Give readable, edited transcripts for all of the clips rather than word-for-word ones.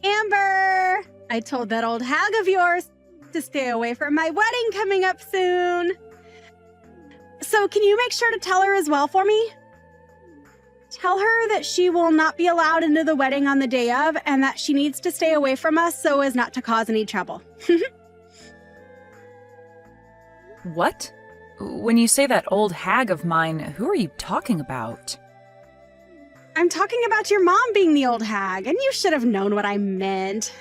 Amber! I told that old hag of yours to stay away from my wedding coming up soon. So can you make sure to tell her as well for me? Tell her that she will not be allowed into the wedding on the day of and that she needs to stay away from us so as not to cause any trouble. What? When you say that old hag of mine, who are you talking about? I'm talking about your mom being the old hag, and you should have known what I meant.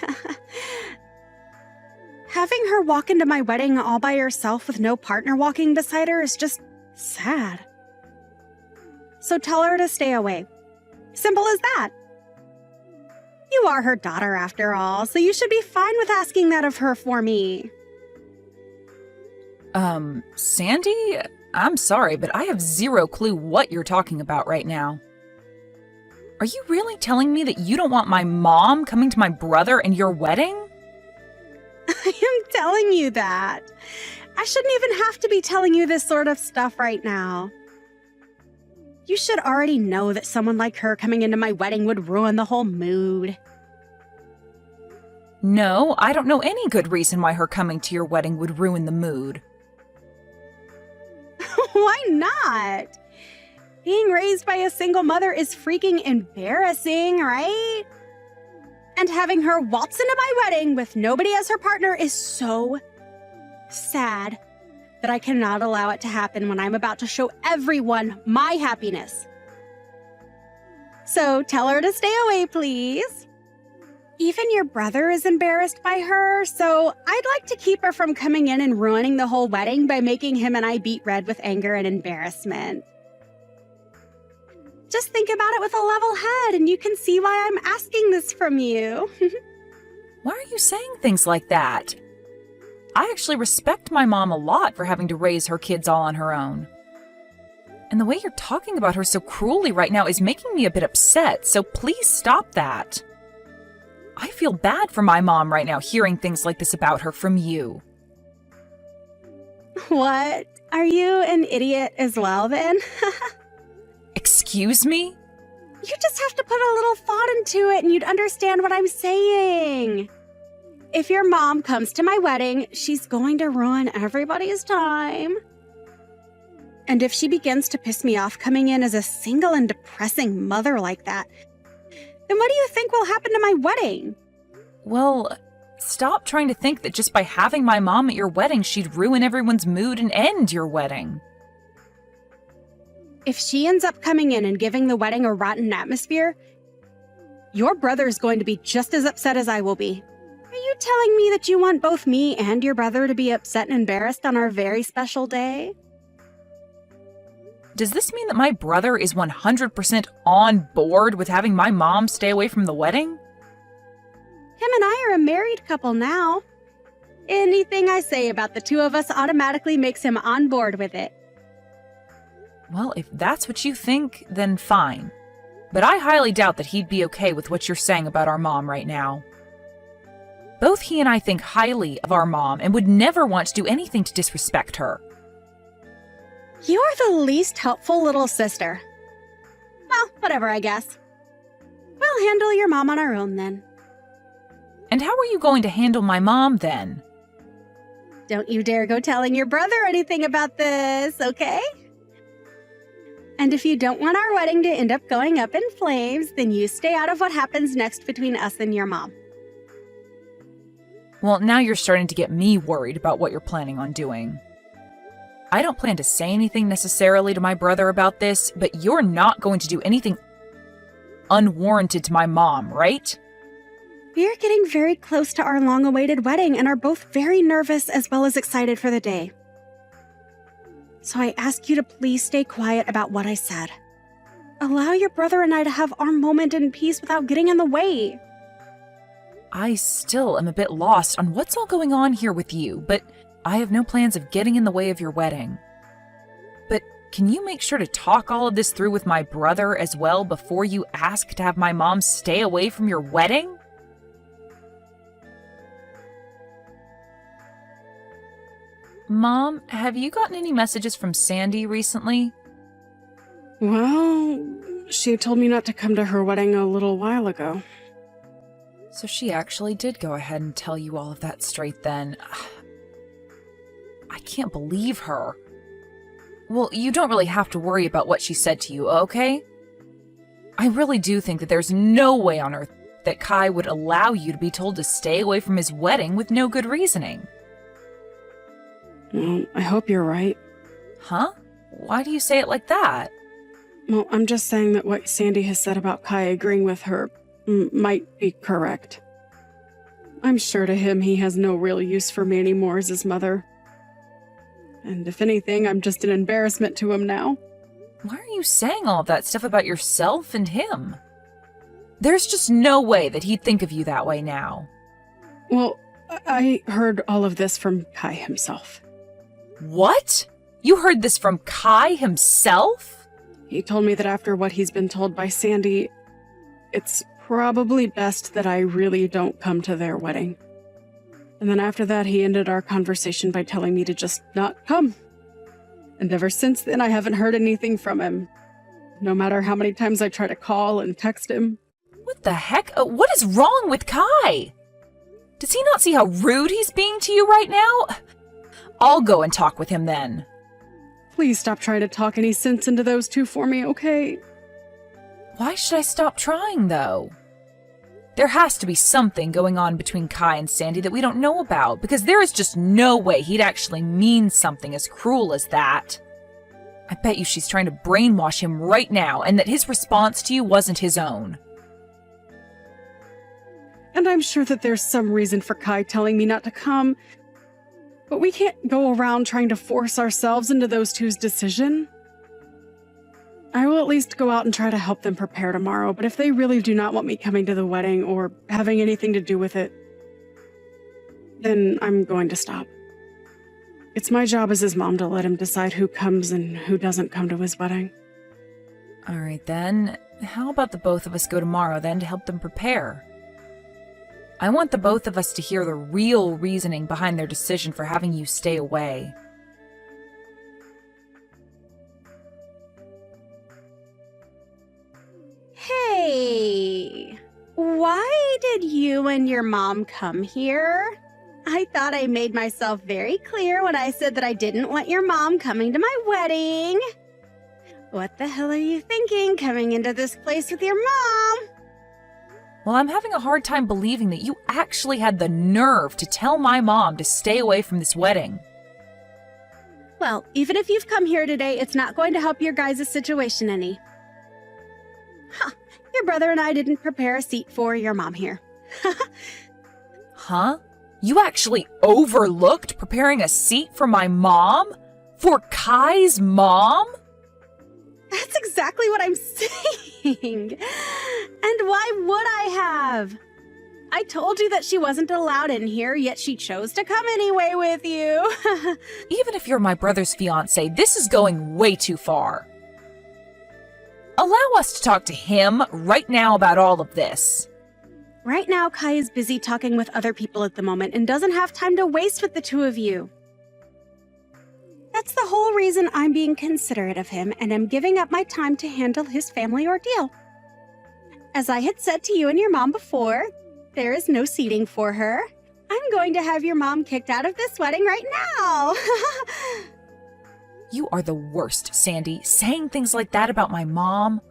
Having her walk into my wedding all by herself with no partner walking beside her is just sad. So tell her to stay away. Simple as that. You are her daughter after all, so you should be fine with asking that of her for me. Sandy? I'm sorry, but I have zero clue what you're talking about right now. Are you really telling me that you don't want my mom coming to my brother and your wedding? I am telling you that. I shouldn't even have to be telling you this sort of stuff right now. You should already know that someone like her coming into my wedding would ruin the whole mood. No, I don't know any good reason why her coming to your wedding would ruin the mood. Why not? Being raised by a single mother is freaking embarrassing, right? And having her waltz into my wedding with nobody as her partner is so sad that I cannot allow it to happen when I'm about to show everyone my happiness. So tell her to stay away, please. Even your brother is embarrassed by her, so I'd like to keep her from coming in and ruining the whole wedding by making him and I beet red with anger and embarrassment. Just think about it with a level head, and you can see why I'm asking this from you. Why are you saying things like that? I actually respect my mom a lot for having to raise her kids all on her own. And the way you're talking about her so cruelly right now is making me a bit upset, so please stop that. I feel bad for my mom right now hearing things like this about her from you. What? Are you an idiot as well, then? Excuse me? You just have to put a little thought into it and you'd understand what I'm saying. If your mom comes to my wedding, she's going to ruin everybody's time. And if she begins to piss me off coming in as a single and depressing mother like that, then what do you think will happen to my wedding? Well, stop trying to think that just by having my mom at your wedding, she'd ruin everyone's mood and end your wedding. If she ends up coming in and giving the wedding a rotten atmosphere, your brother is going to be just as upset as I will be. Are you telling me that you want both me and your brother to be upset and embarrassed on our very special day? Does this mean that my brother is 100% on board with having my mom stay away from the wedding? Him and I are a married couple now. Anything I say about the two of us automatically makes him on board with it. Well, if that's what you think, then fine. But I highly doubt that he'd be okay with what you're saying about our mom right now. Both he and I think highly of our mom and would never want to do anything to disrespect her. You're the least helpful little sister. Well, whatever, I guess. We'll handle your mom on our own then. And how are you going to handle my mom then? Don't you dare go telling your brother anything about this, okay? And if you don't want our wedding to end up going up in flames, then you stay out of what happens next between us and your mom. Well, now you're starting to get me worried about what you're planning on doing. I don't plan to say anything necessarily to my brother about this, but you're not going to do anything unwarranted to my mom, right? We are getting very close to our long-awaited wedding and are both very nervous as well as excited for the day. So I ask you to please stay quiet about what I said. Allow your brother and I to have our moment in peace without getting in the way. I still am a bit lost on what's all going on here with you, but I have no plans of getting in the way of your wedding. But can you make sure to talk all of this through with my brother as well before you ask to have my mom stay away from your wedding? Mom, have you gotten any messages from Sandy recently? Well, she told me not to come to her wedding a little while ago. So she actually did go ahead and tell you all of that straight then. I can't believe her. Well, you don't really have to worry about what she said to you, okay? I really do think that there's no way on earth that Kai would allow you to be told to stay away from his wedding with no good reasoning. Well, I hope you're right. Huh? Why do you say it like that? Well, I'm just saying that what Sandy has said about Kai agreeing with her might be correct. I'm sure to him he has no real use for me anymore as his mother. And if anything, I'm just an embarrassment to him now. Why are you saying all that stuff about yourself and him? There's just no way that he'd think of you that way now. Well, I heard all of this from Kai himself. What? You heard this from Kai himself? He told me that after what he's been told by Sandy, it's probably best that I really don't come to their wedding. And then after that, he ended our conversation by telling me to just not come. And ever since then, I haven't heard anything from him. No matter how many times I try to call and text him. What the heck? What is wrong with Kai? Does he not see how rude he's being to you right now? I'll go and talk with him then. Please stop trying to talk any sense into those two for me, okay? Why should I stop trying, though? There has to be something going on between Kai and Sandy that we don't know about, because there is just no way he'd actually mean something as cruel as that. I bet you she's trying to brainwash him right now, and that his response to you wasn't his own. And I'm sure that there's some reason for Kai telling me not to come, but we can't go around trying to force ourselves into those two's decision. I will at least go out and try to help them prepare tomorrow, but if they really do not want me coming to the wedding or having anything to do with it, then I'm going to stop. It's my job as his mom to let him decide who comes and who doesn't come to his wedding. All right, then. How about the both of us go tomorrow, then, to help them prepare? I want the both of us to hear the real reasoning behind their decision for having you stay away. Hey, why did you and your mom come here? I thought I made myself very clear when I said that I didn't want your mom coming to my wedding. What the hell are you thinking coming into this place with your mom? Well, I'm having a hard time believing that you actually had the nerve to tell my mom to stay away from this wedding. Well, even if you've come here today, it's not going to help your guys' situation any. Huh, your brother and I didn't prepare a seat for your mom here. Huh? You actually overlooked preparing a seat for my mom? For Kai's mom? That's exactly what I'm saying. And why would I have? I told you that she wasn't allowed in here, yet she chose to come anyway with you. Even if you're my brother's fiancé, this is going way too far. Allow us to talk to him right now about all of this. Right now, Kai is busy talking with other people at the moment and doesn't have time to waste with the two of you. That's the whole reason I'm being considerate of him and am giving up my time to handle his family ordeal. As I had said to you and your mom before, there is no seating for her. I'm going to have your mom kicked out of this wedding right now. You are the worst, Sandy, saying things like that about my mom.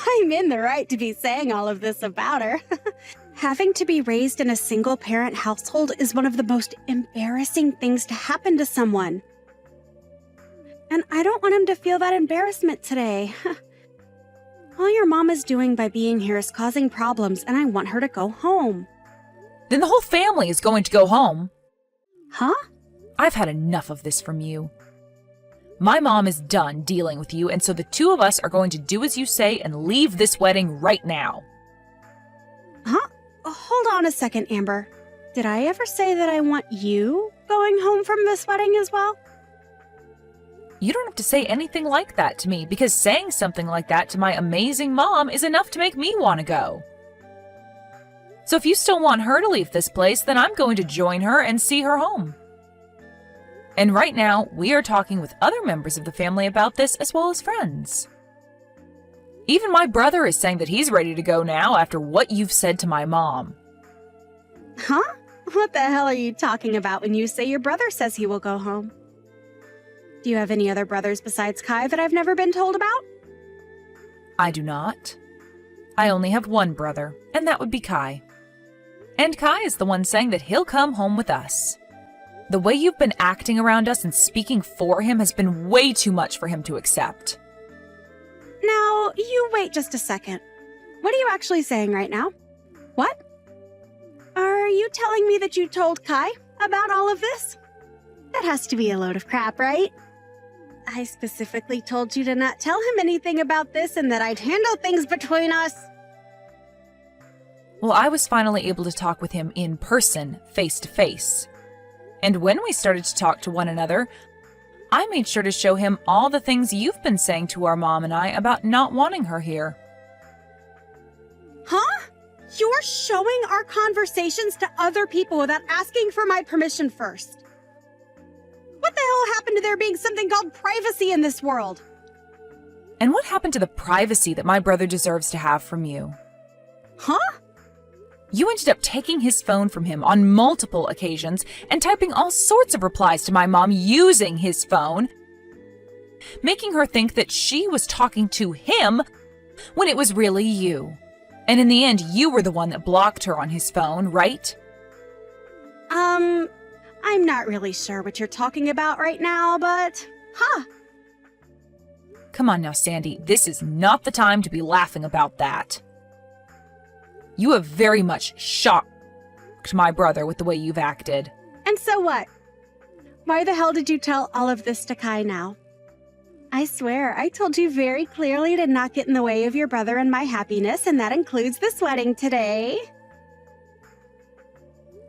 I'm in the right to be saying all of this about her. Having to be raised in a single-parent household is one of the most embarrassing things to happen to someone. And I don't want him to feel that embarrassment today. All your mom is doing by being here is causing problems, and I want her to go home. Then the whole family is going to go home. Huh? I've had enough of this from you. My mom is done dealing with you, and so the two of us are going to do as you say and leave this wedding right now. Huh? Hold on a second, Amber. Did I ever say that I want you going home from this wedding as well? You don't have to say anything like that to me, because saying something like that to my amazing mom is enough to make me want to go. So if you still want her to leave this place, then I'm going to join her and see her home. And right now, we are talking with other members of the family about this as well as friends. Even my brother is saying that he's ready to go now after what you've said to my mom. Huh? What the hell are you talking about when you say your brother says he will go home? Do you have any other brothers besides Kai that I've never been told about? I do not. I only have one brother, and that would be Kai. And Kai is the one saying that he'll come home with us. The way you've been acting around us and speaking for him has been way too much for him to accept. Now, you wait just a second. What are you actually saying right now? What? Are you telling me that you told Kai about all of this? That has to be a load of crap, right? I specifically told you to not tell him anything about this and that I'd handle things between us. Well, I was finally able to talk with him in person, face to face. And when we started to talk to one another, I made sure to show him all the things you've been saying to our mom and I about not wanting her here. Huh? You're showing our conversations to other people without asking for my permission first. What the hell happened to there being something called privacy in this world? And what happened to the privacy that my brother deserves to have from you? Huh? You ended up taking his phone from him on multiple occasions and typing all sorts of replies to my mom using his phone, making her think that she was talking to him when it was really you. And in the end, you were the one that blocked her on his phone, right? I'm not really sure what you're talking about right now, but... Huh. Come on now, Sandy. This is not the time to be laughing about that. You have very much shocked my brother with the way you've acted. And so what? Why the hell did you tell all of this to Kai now? I swear, I told you very clearly to not get in the way of your brother and my happiness, and that includes this wedding today.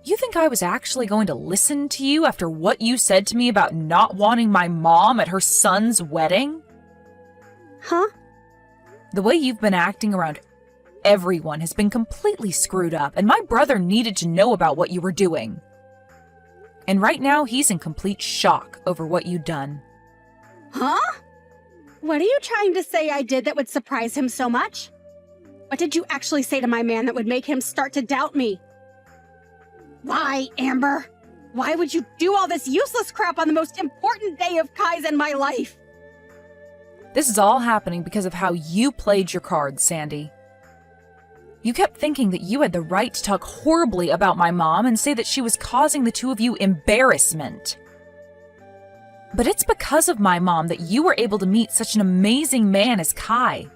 You think I was actually going to listen to you after what you said to me about not wanting my mom at her son's wedding? Huh? The way you've been acting around everyone has been completely screwed up, and my brother needed to know about what you were doing. And right now, he's in complete shock over what you'd done. Huh? What are you trying to say I did that would surprise him so much? What did you actually say to my man that would make him start to doubt me? Why, Amber? Why would you do all this useless crap on the most important day of Kai's and my life? This is all happening because of how you played your cards, Sandy. You kept thinking that you had the right to talk horribly about my mom and say that she was causing the two of you embarrassment. But it's because of my mom that you were able to meet such an amazing man as Kai.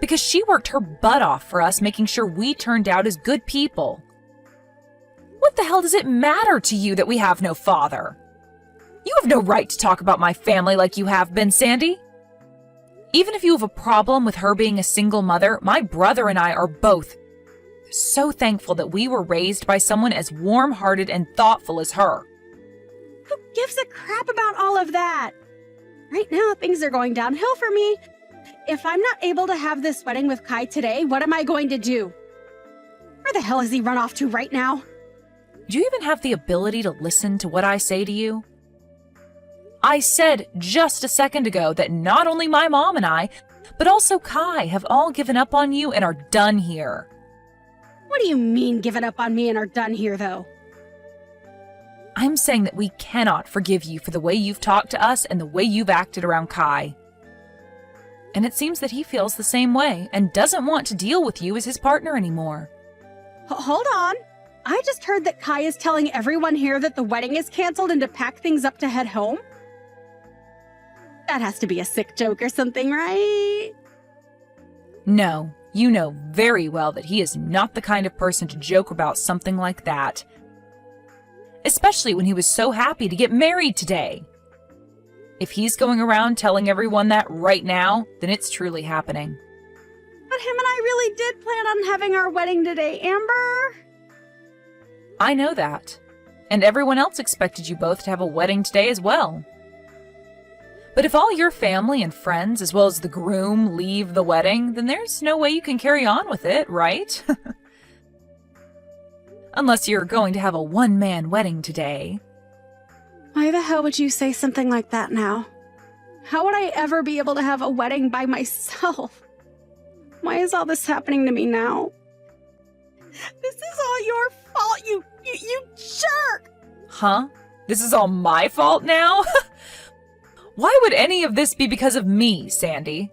Because she worked her butt off for us, making sure we turned out as good people. What the hell does it matter to you that we have no father? You have no right to talk about my family like you have been, Sandy. Even if you have a problem with her being a single mother, my brother and I are both so thankful that we were raised by someone as warm-hearted and thoughtful as her. Who gives a crap about all of that? Right now, things are going downhill for me. If I'm not able to have this wedding with Kai today, what am I going to do? Where the hell has he run off to right now? Do you even have the ability to listen to what I say to you? I said just a second ago that not only my mom and I, but also Kai have all given up on you and are done here. What do you mean given up on me and are done here, though? I'm saying that we cannot forgive you for the way you've talked to us and the way you've acted around Kai. And it seems that he feels the same way and doesn't want to deal with you as his partner anymore. Hold on. I just heard that Kai is telling everyone here that the wedding is canceled and to pack things up to head home. That has to be a sick joke or something, right? No, you know very well that he is not the kind of person to joke about something like that. Especially when he was so happy to get married today. If he's going around telling everyone that right now, then it's truly happening. But him and I really did plan on having our wedding today, Amber. I know that. And everyone else expected you both to have a wedding today as well. But if all your family and friends, as well as the groom, leave the wedding, then there's no way you can carry on with it, right? Unless you're going to have a one-man wedding today. Why the hell would you say something like that now? How would I ever be able to have a wedding by myself? Why is all this happening to me now? This is all your fault, you jerk! Huh? This is all my fault now? Why would any of this be because of me, Sandy?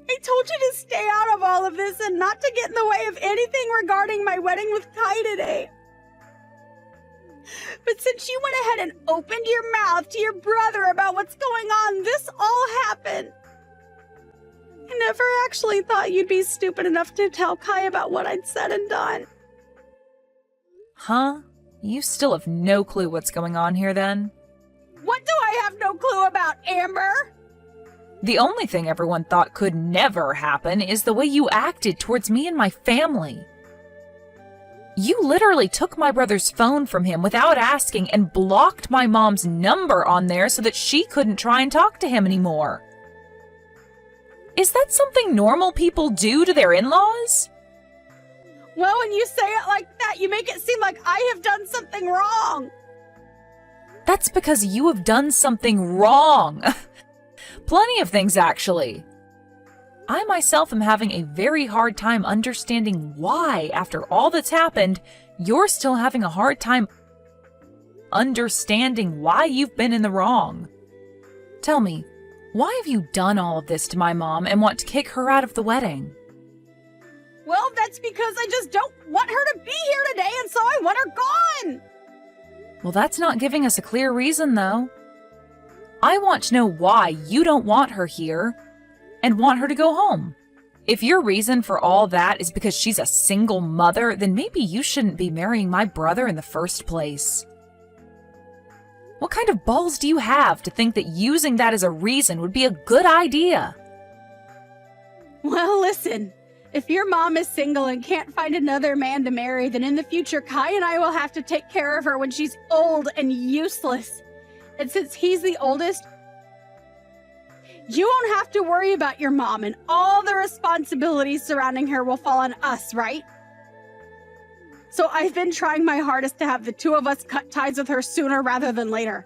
I told you to stay out of all of this and not to get in the way of anything regarding my wedding with Kai today. But since you went ahead and opened your mouth to your brother about what's going on, this all happened. I never actually thought you'd be stupid enough to tell Kai about what I'd said and done. Huh? You still have no clue what's going on here then? What do I have no clue about, Amber? The only thing everyone thought could never happen is the way you acted towards me and my family. You literally took my brother's phone from him without asking and blocked my mom's number on there so that she couldn't try and talk to him anymore. Is that something normal people do to their in-laws? Well, when you say it like that, you make it seem like I have done something wrong. That's because you have done something wrong. Plenty of things, actually. I myself am having a very hard time understanding why, after all that's happened, you're still having a hard time understanding why you've been in the wrong. Tell me, why have you done all of this to my mom and want to kick her out of the wedding? Well, that's because I just don't want her to be here today, and so I want her gone. Well, that's not giving us a clear reason, though. I want to know why you don't want her here and want her to go home. If your reason for all that is because she's a single mother, then maybe you shouldn't be marrying my brother in the first place. What kind of balls do you have to think that using that as a reason would be a good idea? Well, listen. If your mom is single and can't find another man to marry, then in the future, Kai and I will have to take care of her when she's old and useless. And since he's the oldest, you won't have to worry about your mom, and all the responsibilities surrounding her will fall on us, right? So I've been trying my hardest to have the two of us cut ties with her sooner rather than later.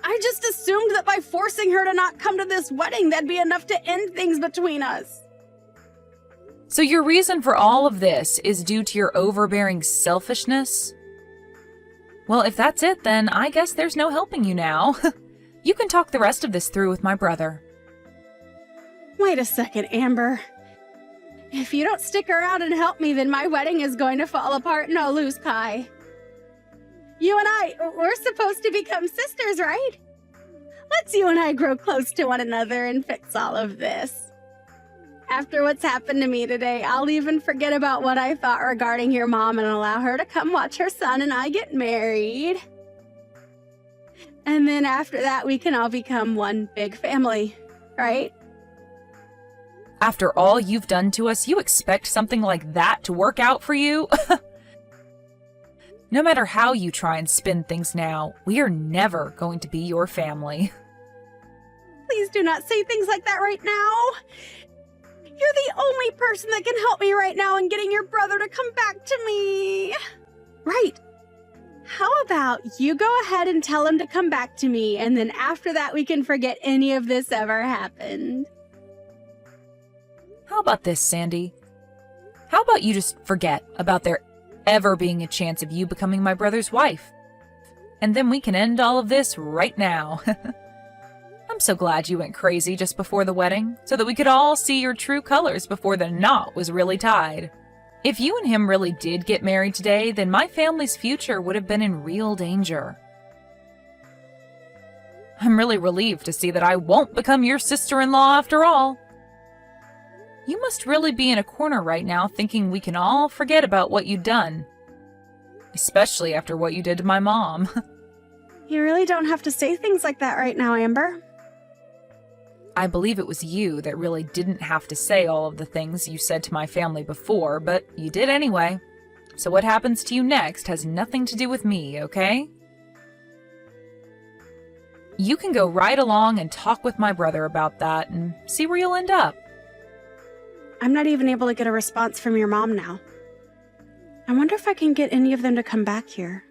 I just assumed that by forcing her to not come to this wedding, that'd be enough to end things between us. So your reason for all of this is due to your overbearing selfishness? Well, if that's it, then I guess there's no helping you now. You can talk the rest of this through with my brother. Wait a second, Amber. If you don't stick around and help me, then my wedding is going to fall apart and I'll lose Kai. You and we're supposed to become sisters, right? Let's you and I grow close to one another and fix all of this. After what's happened to me today, I'll even forget about what I thought regarding your mom and allow her to come watch her son and I get married. And then after that, we can all become one big family, right? After all you've done to us, you expect something like that to work out for you? No matter how you try and spin things now, we are never going to be your family. Please do not say things like that right now. You're the only person that can help me right now in getting your brother to come back to me. Right. How about you go ahead and tell him to come back to me, and then after that we can forget any of this ever happened. How about this, Sandy? How about you just forget about there ever being a chance of you becoming my brother's wife? And then we can end all of this right now. I'm so glad you went crazy just before the wedding, so that we could all see your true colors before the knot was really tied. If you and him really did get married today, then my family's future would have been in real danger. I'm really relieved to see that I won't become your sister-in-law after all. You must really be in a corner right now thinking we can all forget about what you've done. Especially after what you did to my mom. You really don't have to say things like that right now, Amber. I believe it was you that really didn't have to say all of the things you said to my family before, but you did anyway. So what happens to you next has nothing to do with me, okay? You can go right along and talk with my brother about that and see where you'll end up. I'm not even able to get a response from your mom now. I wonder if I can get any of them to come back here.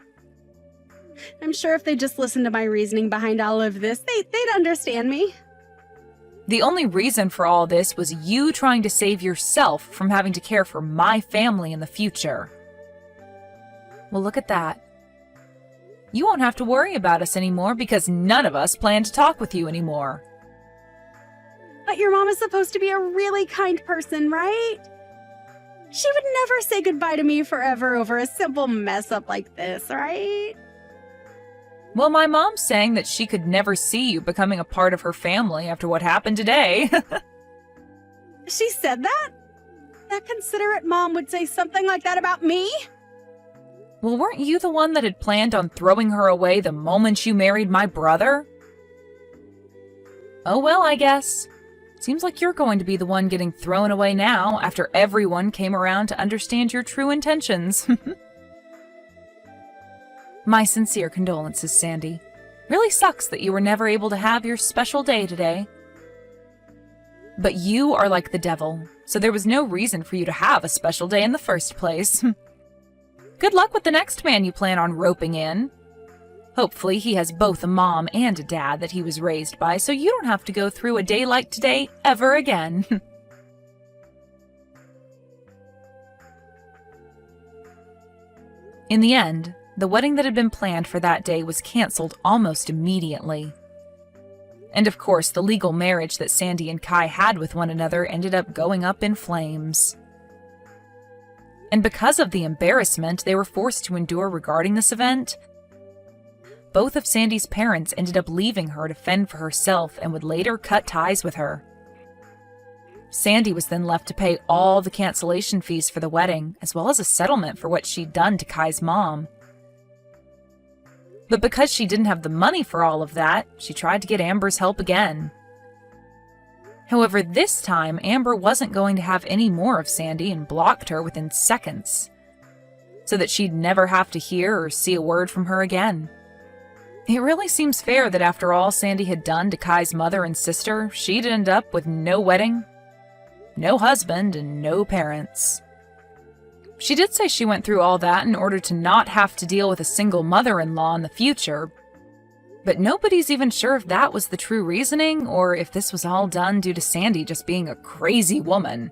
I'm sure if they just listened to my reasoning behind all of this, they'd understand me. The only reason for all this was you trying to save yourself from having to care for my family in the future. Well, look at that. You won't have to worry about us anymore because none of us plan to talk with you anymore. But your mom is supposed to be a really kind person, right? She would never say goodbye to me forever over a simple mess up like this, right? Well, my mom's saying that she could never see you becoming a part of her family after what happened today. She said that? That considerate mom would say something like that about me? Well, weren't you the one that had planned on throwing her away the moment you married my brother? Oh well, I guess. Seems like you're going to be the one getting thrown away now after everyone came around to understand your true intentions. My sincere condolences, Sandy. Really sucks that you were never able to have your special day today. But you are like the devil, so there was no reason for you to have a special day in the first place. Good luck with the next man you plan on roping in. Hopefully he has both a mom and a dad that he was raised by, so you don't have to go through a day like today ever again. In the end, the wedding that had been planned for that day was canceled almost immediately. And of course, the legal marriage that Sandy and Kai had with one another ended up going up in flames. And because of the embarrassment they were forced to endure regarding this event, both of Sandy's parents ended up leaving her to fend for herself and would later cut ties with her. Sandy was then left to pay all the cancellation fees for the wedding, as well as a settlement for what she'd done to Kai's mom. But because she didn't have the money for all of that, she tried to get Amber's help again. However, this time, Amber wasn't going to have any more of Sandy and blocked her within seconds, so that she'd never have to hear or see a word from her again. It really seems fair that after all Sandy had done to Kai's mother and sister, she'd end up with no wedding, no husband, and no parents. She did say she went through all that in order to not have to deal with a single mother-in-law in the future, but nobody's even sure if that was the true reasoning or if this was all done due to Sandy just being a crazy woman.